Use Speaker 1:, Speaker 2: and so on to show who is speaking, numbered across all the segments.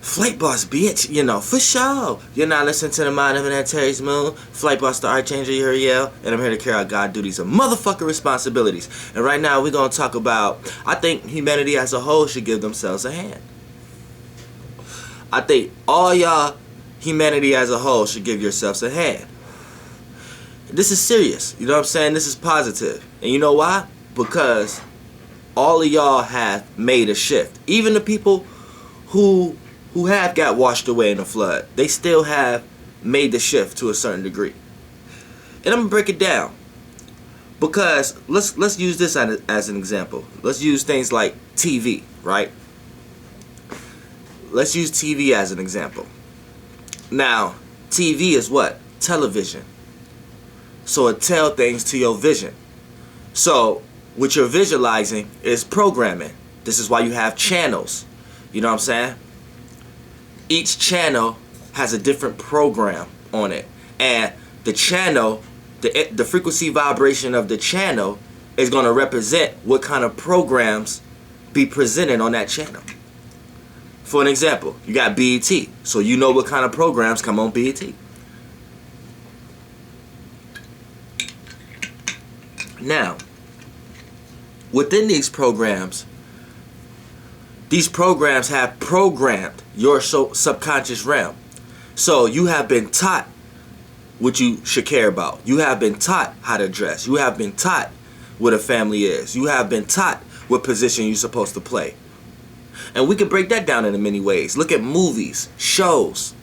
Speaker 1: Flight Boss, bitch, you know, for sure. You're not listening to the Mind of an Terry's Moon. Flight Boss, the Archangel, you heard yell, and I'm here to carry out God duties and motherfucking responsibilities. And right now, we're going to talk about, I think humanity as a whole should give themselves a hand. I think all y'all, humanity as a whole, should give yourselves a hand. This is serious, you know what I'm saying? This is positive. And you know why? Because all of y'all have made a shift. Even the people who have got washed away in the flood, they still have made the shift to a certain degree. And I'm gonna break it down, because let's use this as an example. Let's use things like TV, right? Let's use TV as an example. Now, TV is what? Television. So it tells things to your vision. So what you're visualizing is programming. This is why you have channels. You know what I'm saying? Each channel has a different program on it, and the channel, the frequency vibration of the channel is going to represent what kind of programs be presented on that channel. For an example, you got BET, so you know what kind of programs come on BET. Now, within these programs have programmed your subconscious realm. So you have been taught what you should care about. You have been taught how to dress. You have been taught what a family is. You have been taught what position you're supposed to play. And we can break that down in many ways. Look at movies, shows.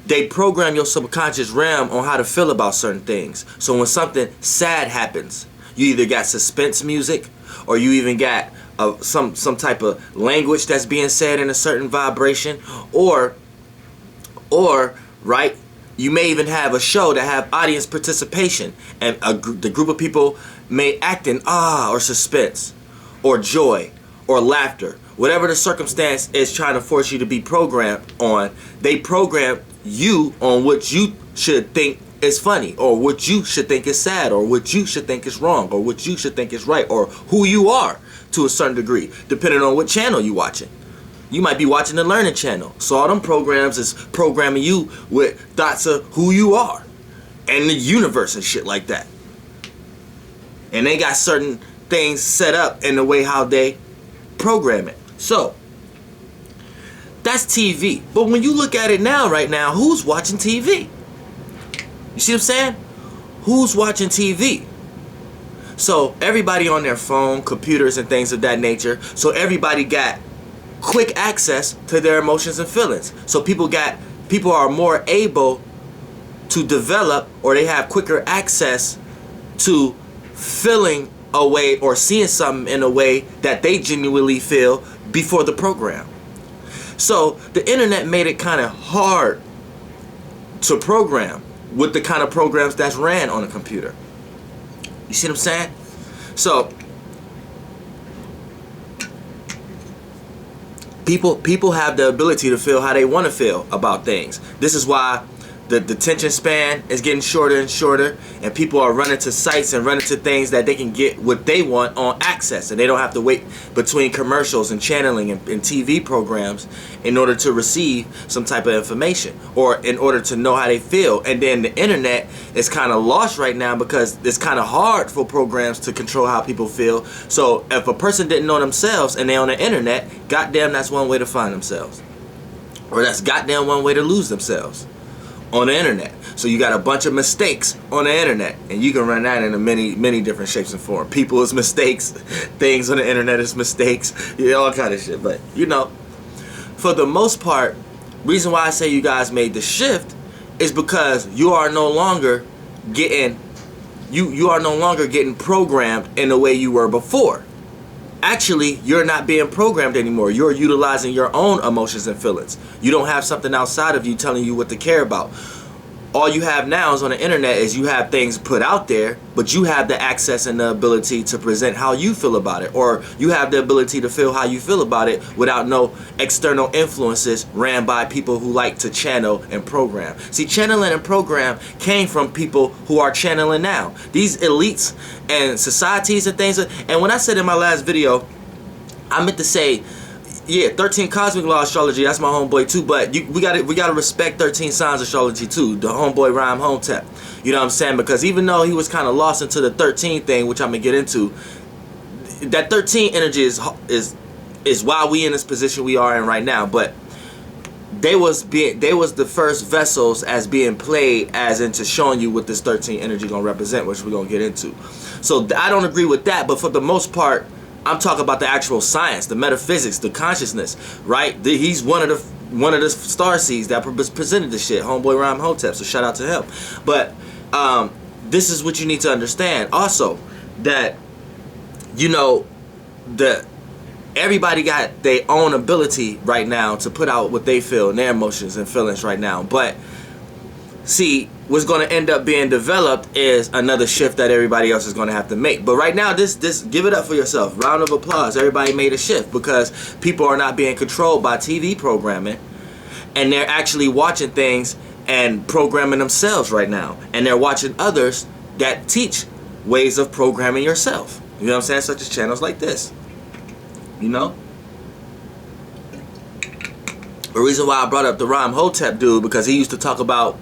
Speaker 1: They program your subconscious realm on how to feel about certain things. So when something sad happens, you either got suspense music, or you even got some type of language that's being said in a certain vibration, or right, you may even have a show that have audience participation, and the group of people may act in awe or suspense or joy or laughter. Whatever the circumstance is trying to force you to be programmed on, they program you on what you should think is funny, or what you should think is sad, or what you should think is wrong, or what you should think is right, or who you are to a certain degree, depending on what channel you watching. You might be watching the learning channel, so all them programs is programming you with thoughts of who you are and the universe and shit like that. And they got certain things set up in the way how they program it. So that's TV. But when you look at it now, right now, who's watching TV? You see what I'm saying? Who's watching TV? So everybody on their phone, computers, and things of that nature. So everybody got quick access to their emotions and feelings. So people are more able to develop, or they have quicker access to feeling a way or seeing something in a way that they genuinely feel before the program. So the internet made it kind of hard to program with the kind of programs that's ran on a computer. You see what I'm saying? So people have the ability to feel how they want to feel about things. This is why the attention span is getting shorter and shorter, and people are running to sites and running to things that they can get what they want on access, and they don't have to wait between commercials and channeling and TV programs in order to receive some type of information, or in order to know how they feel. And then the internet is kind of lost right now, because it's kind of hard for programs to control how people feel. So if a person didn't know themselves and they're on the internet, goddamn, that's one way to find themselves, or that's goddamn one way to lose themselves on the internet. So you got a bunch of mistakes on the internet, and you can run that in many different shapes and forms. People is mistakes, things on the internet is mistakes, yeah, all kind of shit. But you know, for the most part, reason why I say you guys made the shift is because you are no longer getting programmed in the way you were before. Actually, you're not being programmed anymore. You're utilizing your own emotions and feelings. You don't have something outside of you telling you what to care about. All you have now is on the internet is you have things put out there, but you have the access and the ability to present how you feel about it, or you have the ability to feel how you feel about it without no external influences ran by people who like to channel and program. See, channeling and program came from people who are channeling now. These elites and societies and things. And when I said in my last video, I meant to say Yeah, 13 Cosmic Law Astrology, that's my homeboy too, but we gotta respect 13 Signs Astrology too, the homeboy Rhyme Homotep. You know what I'm saying? Because even though he was kind of lost into the 13 thing, which I'm gonna get into, that 13 energy is why we in this position we are in right now. But they was the first vessels as being played as into showing you what this 13 energy gonna represent, which we're gonna get into. So I don't agree with that, but for the most part, I'm talking about the actual science, the metaphysics, the consciousness, right? He's one of the star seeds that presented this shit, homeboy Rhyme Hotep. So shout out to him. But this is what you need to understand also, that you know that everybody got their own ability right now to put out what they feel and their emotions and feelings right now. But see, what's going to end up being developed is another shift that everybody else is going to have to make. But right now, this give it up for yourself. Round of applause. Everybody made a shift because people are not being controlled by TV programming, and they're actually watching things and programming themselves right now. And they're watching others that teach ways of programming yourself. You know what I'm saying? Such as channels like this. You know? The reason why I brought up the Rhyme Hotep dude, because he used to talk about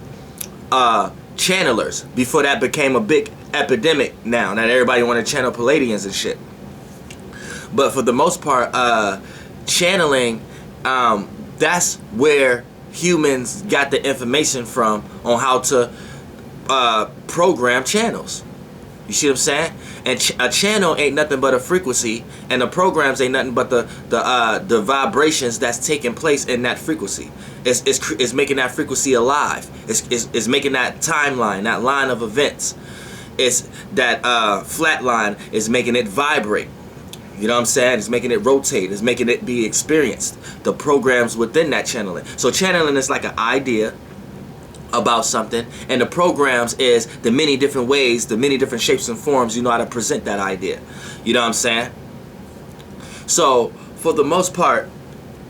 Speaker 1: channelers before that became a big epidemic now. Now everybody want to channel Palladians and shit. But for the most part, channeling, that's where humans got the information from on how to program channels. You see what I'm saying? And a channel ain't nothing but a frequency, and the programs ain't nothing but the vibrations that's taking place in that frequency. It's making that frequency alive. It's making that timeline, that line of events. It's that flat line is making it vibrate. You know what I'm saying? It's making it rotate. It's making it be experienced. The programs within that channeling. So channeling is like an idea about something, and the programs is the many different ways, the many different shapes and forms you know how to present that idea. You know what I'm saying? So for the most part,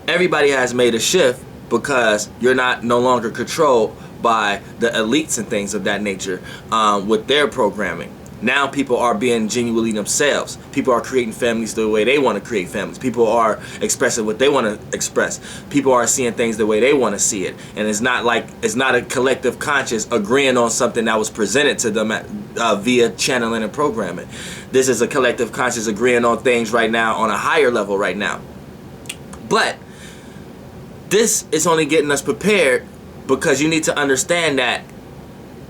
Speaker 1: everybody has made a shift because you're no longer controlled by the elites and things of that nature with their programming. Now people are being genuinely themselves. People are creating families the way they want to create families. People are expressing what they want to express. People are seeing things the way they want to see it. And it's not a collective conscious agreeing on something that was presented to them via channeling and programming. This is a collective conscious agreeing on things right now on a higher level right now. But this is only getting us prepared because you need to understand that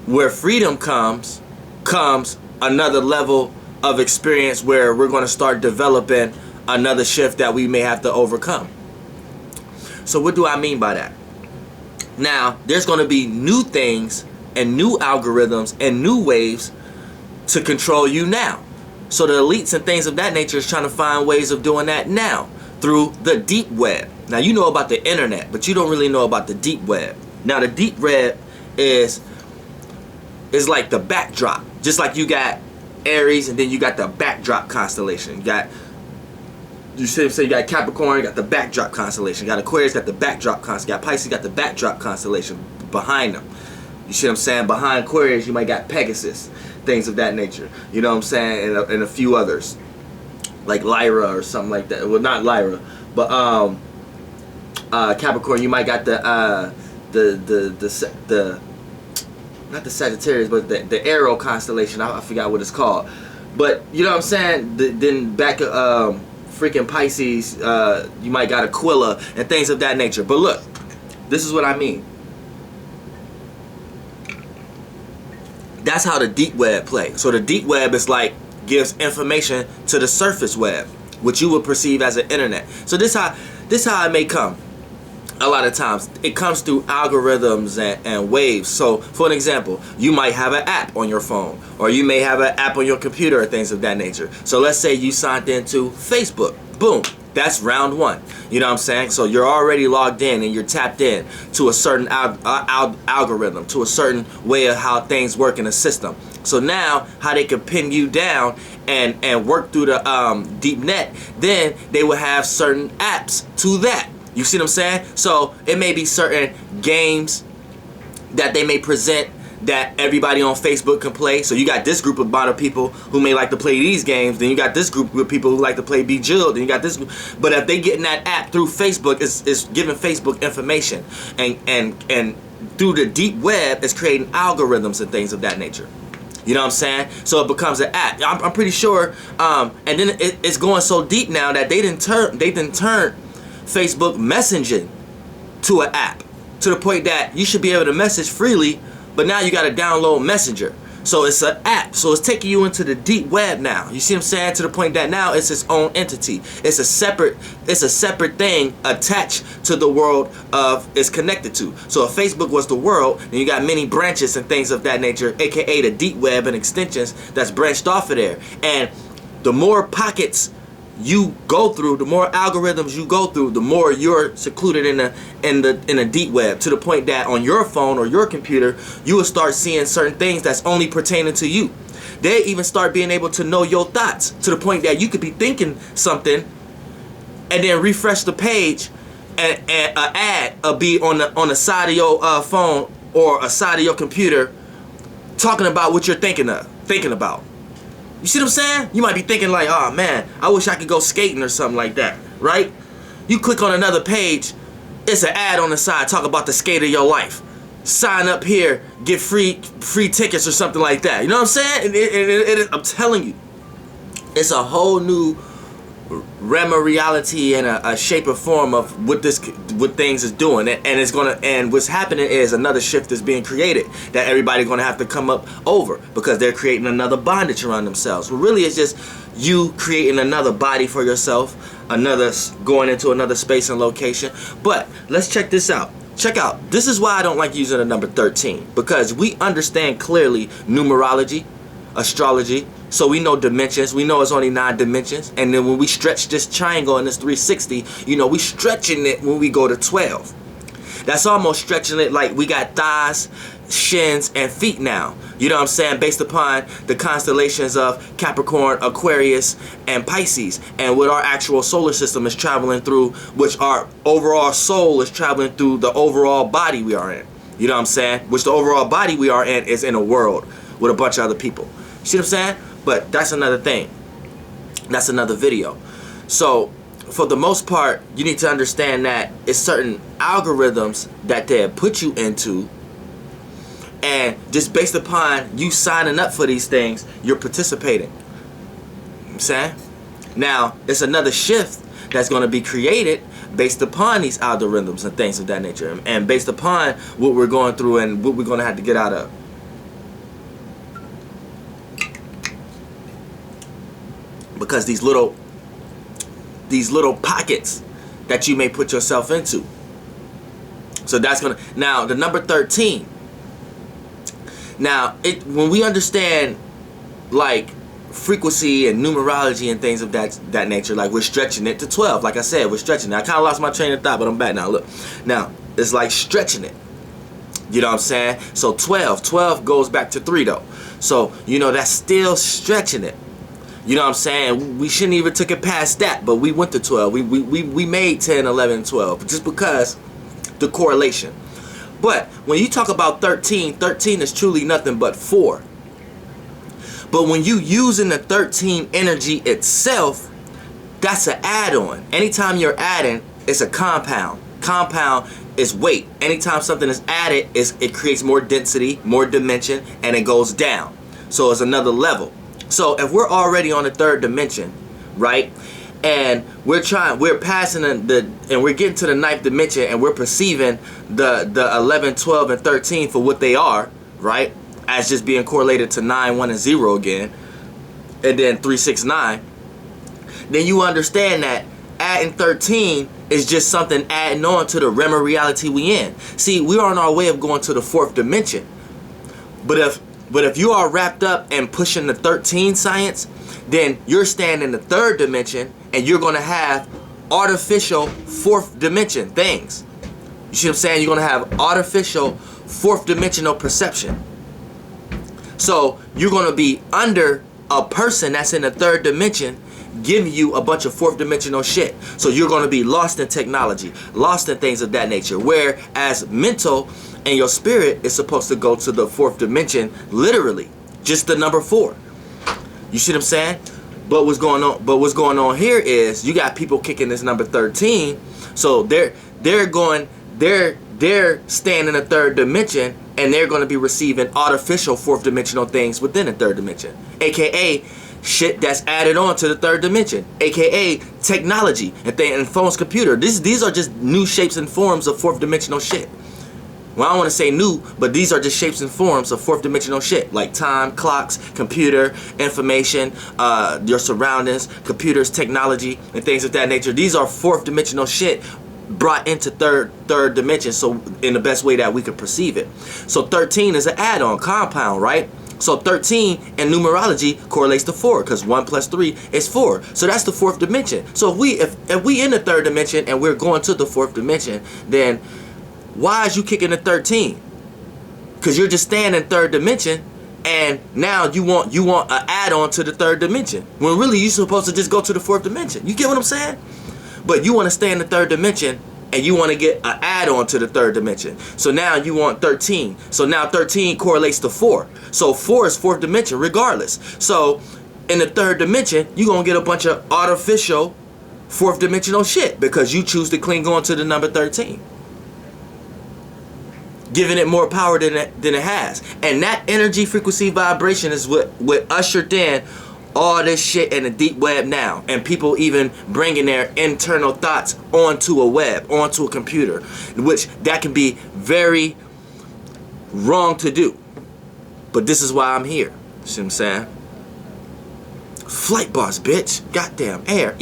Speaker 1: where freedom comes another level of experience where we're going to start developing another shift that we may have to overcome. So what do I mean by that? Now, there's going to be new things and new algorithms and new ways to control you now. So the elites and things of that nature is trying to find ways of doing that now through the deep web. Now, you know about the internet, but you don't really know about the deep web. Now, the deep web is like the backdrop. Just like you got Aries and then you got the backdrop constellation. You see what I'm saying? You got Capricorn, you got the backdrop constellation. You got Aquarius, got the backdrop constellation. You got Pisces, got the backdrop constellation behind them. You see what I'm saying? Behind Aquarius, you might got Pegasus, things of that nature. You know what I'm saying? And a few others, like Lyra or something like that. Well, not Lyra, but Capricorn, you might got the not the Sagittarius, but the Arrow constellation. I forgot what it's called. But you know what I'm saying? Then back freaking Pisces, you might got Aquila and things of that nature. But look, this is what I mean. That's how the deep web plays. So the deep web is like gives information to the surface web, which you would perceive as an internet. So this how it may come. A lot of times it comes through algorithms and waves. So for an example, you might have an app on your phone, or you may have an app on your computer or things of that nature. So let's say you signed into Facebook. Boom, that's round one. You know what I'm saying? So you're already logged in and you're tapped in to a certain algorithm, to a certain way of how things work in a system. So now how they can pin you down and work through the deep net, then they will have certain apps to that. You see what I'm saying? So it may be certain games that they may present that everybody on Facebook can play. So you got this group of amount of people who may like to play these games. Then you got this group of people who like to play Bejeweled. Then you got this group. But if they get in that app through Facebook, it's giving Facebook information, and through the deep web, it's creating algorithms and things of that nature. You know what I'm saying? So it becomes an app. I'm pretty sure. And then it's going so deep now that they didn't turn Facebook messaging to an app, to the point that you should be able to message freely, but now you got to download Messenger. So it's an app. So it's taking you into the deep web now. You see what I'm saying? To the point that now it's its own entity. It's a separate thing attached to the world of it's connected to. So if Facebook was the world, then you got many branches and things of that nature, aka the deep web and extensions that's branched off of there. And the more pockets you go through, the more algorithms you go through, the more you're secluded in the deep web, to the point that on your phone or your computer, you will start seeing certain things that's only pertaining to you. They even start being able to know your thoughts, to the point that you could be thinking something and then refresh the page and an ad will be on the side of your phone or a side of your computer talking about what you're thinking about. You see what I'm saying? You might be thinking like, oh man, I wish I could go skating or something like that, right? You click on another page, it's an ad on the side talk about the skate of your life. Sign up here, get free tickets or something like that. You know what I'm saying? I'm telling you, it's a whole new realm of reality and a shape or form of what things is doing, and what's happening is another shift is being created that everybody's gonna have to come up over, because they're creating another bondage around themselves. Well, really, it's just you creating another body for yourself, going into another space and location. But let's check this out. Check out. This is why I don't like using the number 13, because we understand clearly numerology, astrology. So we know dimensions. We know it's only 9 dimensions. And then when we stretch this triangle in this 360, you know, we stretching it when we go to 12. That's almost stretching it like we got thighs, shins, and feet now. You know what I'm saying? Based upon the constellations of Capricorn, Aquarius, and Pisces. And what our actual solar system is traveling through, which our overall soul is traveling through the overall body we are in. You know what I'm saying? Which the overall body we are in is in a world with a bunch of other people. You see what I'm saying? But that's another thing. That's another video. So for the most part, you need to understand that it's certain algorithms that they put you into, and just based upon you signing up for these things, you're participating. You know what I'm saying? Now, it's another shift that's going to be created based upon these algorithms and things of that nature, and based upon what we're going through and what we're going to have to get out of. Because these little pockets that you may put yourself into. So that's gonna, now the number 13. Now when we understand like frequency and numerology and things of that nature, like we're stretching it to 12. Like I said, we're stretching it. I kind of lost my train of thought, but I'm back now. Look, now it's like stretching it. You know what I'm saying? So 12 goes back to 3 though. So you know that's still stretching it. You know what I'm saying? We shouldn't even took it past that, but we went to 12. We made 10, 11, 12 just because the correlation. But when you talk about 13 is truly nothing but 4. But when you using the 13 energy itself, that's an add-on. Anytime you're adding, it's a compound. Compound is weight. Anytime something is added, it creates more density, more dimension, and it goes down. So it's another level. So if we're already on the 3rd dimension, right, and we're passing and we're getting to the 9th dimension, and we're perceiving the 11, 12, and 13 for what they are, right, as just being correlated to 9, 1, and 0 again, and then 3, 6, 9, then you understand that adding 13 is just something adding on to the realm of reality we in. See, we're on our way of going to the 4th dimension, but if you are wrapped up and pushing the 13 science, then you're staying in the 3rd dimension, and you're going to have artificial 4th dimension things. You see what I'm saying? You're going to have artificial 4th dimensional perception. So you're going to be under a person that's in the 3rd dimension giving you a bunch of fourth dimensional shit. So you're going to be lost in technology, lost in things of that nature. Whereas mental and your spirit is supposed to go to the fourth dimension, literally, just the number 4. You see what I'm saying? But what's going on? But what's going on here is you got people kicking this number 13. So they're staying in the third dimension, and they're going to be receiving artificial fourth dimensional things within the third dimension, aka shit that's added on to the third dimension, aka technology and phones, computer. These are just new shapes and forms of fourth dimensional shit. Well, I don't want to say new, but these are just shapes and forms of fourth dimensional shit, like time, clocks, computer, information, your surroundings, computers, technology, and things of that nature. These are fourth dimensional shit brought into third dimension, so in the best way that we could perceive it. So 13 is an add-on, compound, right? So 13 in numerology correlates to 4, because 1 plus 3 is 4. So that's the fourth dimension. So if we in the third dimension and we're going to the fourth dimension, then why is you kicking the 13? Because you're just staying in third dimension, and now you want an add-on to the third dimension, when really you're supposed to just go to the fourth dimension. You get what I'm saying? But you want to stay in the third dimension, and you want to get an add-on to the third dimension. So now you want 13. So now 13 correlates to 4. So 4 is fourth dimension regardless. So in the third dimension, you're going to get a bunch of artificial fourth dimensional shit because you choose to cling on to the number 13. Giving it more power than it has. And that energy, frequency, vibration is what ushered in all this shit in the deep web now, and people even bringing their internal thoughts onto a web, onto a computer, which that can be very wrong to do. But this is why I'm here. See what I'm saying? Flight boss, bitch. Goddamn air.